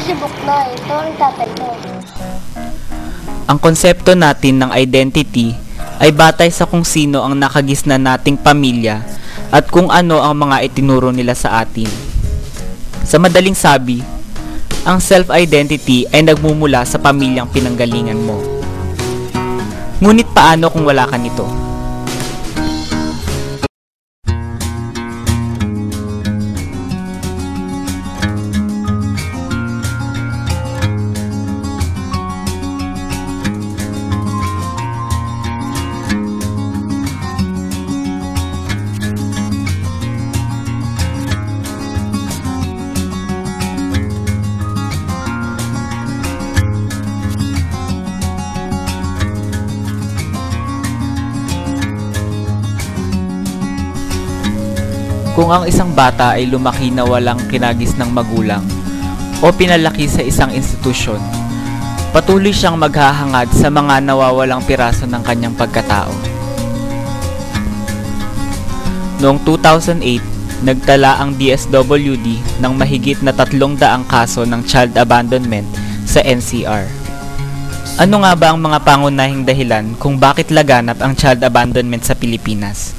si Buknoy. Ito ang tatay ko. Ang konsepto natin ng identity ay batay sa kung sino ang nakagisnan nating pamilya at kung ano ang mga itinuro nila sa atin. Sa madaling sabi, ang self-identity ay nagmumula sa pamilyang pinanggalingan mo. Ngunit paano kung wala ka nito? Kung ang isang bata ay lumaki na walang kinagis ng magulang o pinalaki sa isang institusyon, patuloy siyang maghahangad sa mga nawawalang piraso ng kanyang pagkatao. Noong 2008, nagtala ang DSWD ng mahigit na 300 kaso ng child abandonment sa NCR. Ano nga ba ang mga pangunahing dahilan kung bakit laganap ang child abandonment sa Pilipinas?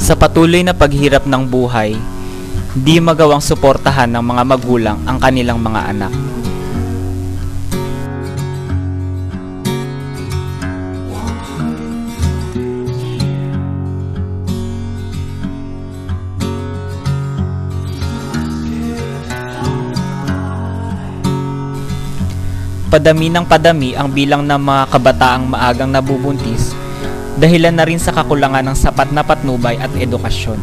Sa patuloy na paghirap ng buhay, di magawang suportahan ng mga magulang ang kanilang mga anak. Padami ng padami ang bilang ng mga kabataang maagang nabubuntis, dahilan na rin sa kakulangan ng sapat na patnubay at edukasyon.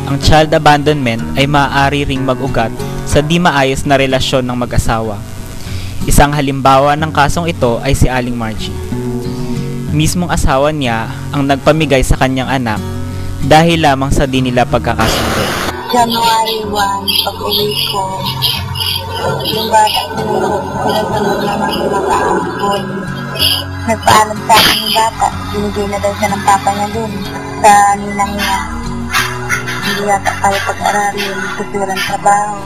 Ang child abandonment ay maaari ring mag-ugat sa di maayos na relasyon ng mag-asawa. Isang halimbawa ng kasong ito ay si Aling Margie. Mismong asawa niya ang nagpamigay sa kanyang anak dahil lamang sa di nila pagkakasundo. January 1, pag-uwi ko, yung bata pinagsunod naman yung makaampon. Nagpaalam sa akin yung bata, binigay na daw siya ng papa niya dun sa ninang niya. Hindi yata kaya pag-aralin, tuturang trabaho.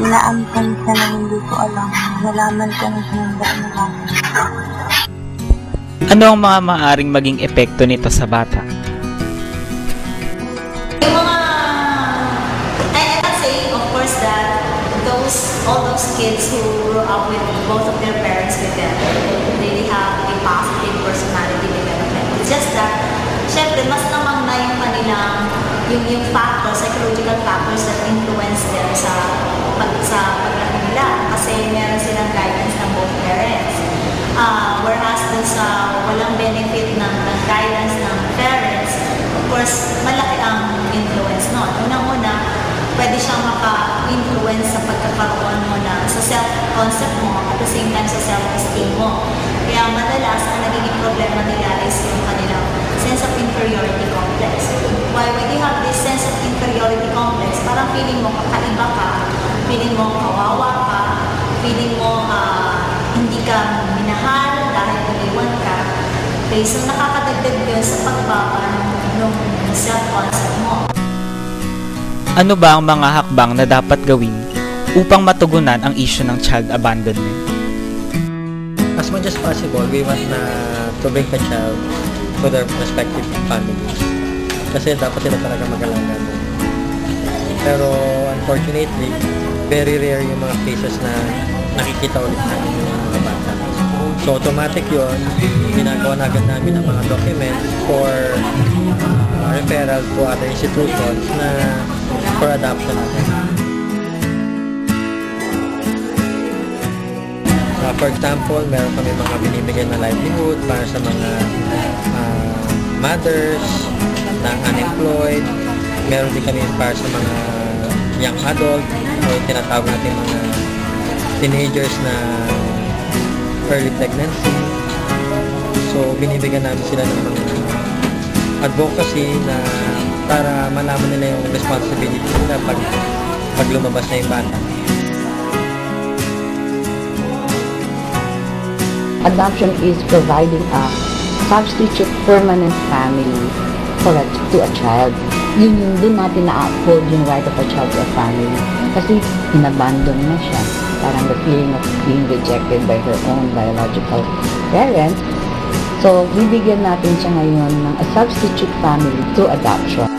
Inaampon siya na hindi ko alam. Nalaman ko na sinunda na lang. Ano ang mga maaaring maging epekto nito sa bata? All those kids who grew up with both of their parents with them really have a positive personality development. It's just that, syempre, mas namang na yung kanilang, yung factors, psychological factors that influence them sa paglaki nila. Kasi meron silang guidance ng both parents. Whereas dun sa walang benefit ng guidance ng parents, of course, malaki ang influence nun. Unang-una, pwede siyang maka-influence sa pagkakaroon mo na sa self-concept mo at the same time sa self-esteem mo. Kaya madalas, ang nagiging problema nila is yung kanilang sense of inferiority complex. Why when you have this sense of inferiority complex, parang feeling mo kakaiba ka, feeling mo kawawa ka, feeling mo hindi ka minahal dahil iniwan ka. Okay, so nakakadagdag yun sa pagbaba ng self-concept mo. Ano ba ang mga hakbang na dapat gawin upang matugunan ang issue ng child abandonment? As much as possible, we want to bring the child to their respective families. Kasi dapat sila talaga mag-alaga. Pero unfortunately, very rare yung mga cases na nakikita ulit namin yung mga bata. So automatic yun, ginagawa na agad namin ang mga documents for referral to other institutions na for adoption natin. For example, meron kami mga binibigyan na livelihood para sa mga mothers na unemployed. Meron din kami para sa mga young adult o tinatawag natin mga teenagers na early pregnancy. So, binibigyan namin sila ng mga advocacy na para malaman nila yung responsibility na pag lumabas na yung bata. Adoption is providing a substitute permanent family to a child. Yun yung doon natin na-uphold yung right of a child to a family. Kasi inabandon na siya. Parang the feeling of being rejected by her own biological parents. So, bibigyan natin siya ngayon ng a substitute family to adoption.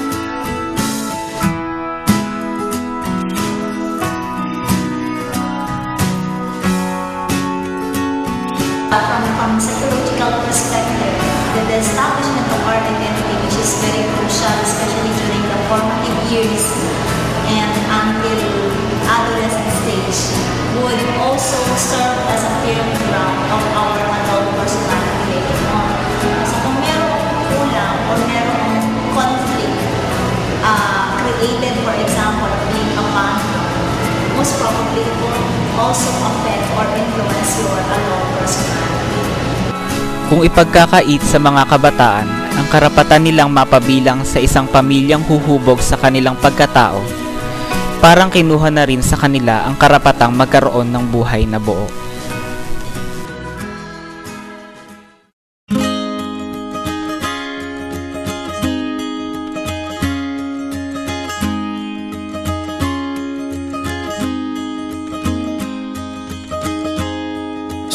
From psychological perspective, the establishment of our identity, which is very crucial, especially during the formative years and until adolescent stage, would also serve as a firm ground of our adult personality later on. So kung merong kulang or merong conflict created, for example, being abandoned, most probably it will also affect or influence your adult personality. Kung ipagkakait sa mga kabataan ang karapatan nilang mapabilang sa isang pamilyang huhubog sa kanilang pagkatao, parang kinuha na rin sa kanila ang karapatang magkaroon ng buhay na buo.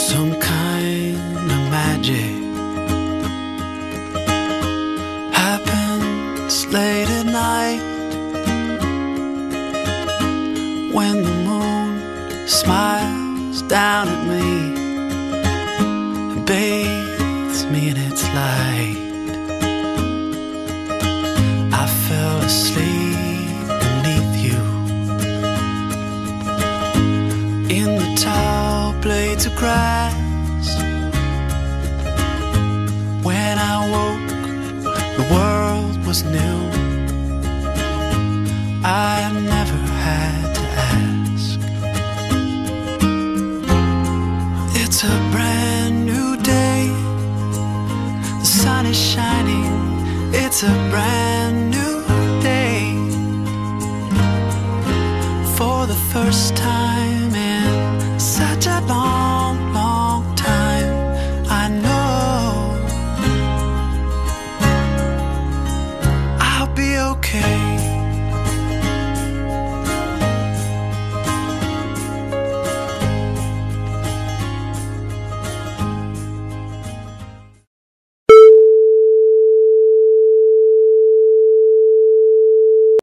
Some kind of magic happens late at night when the moon smiles down at me and bathes me in its light. I fell asleep beneath you in the tall blades of grass. When I woke, the world was new. I never had to ask. It's a brand new day. The sun is shining. It's a brand new day. For the first time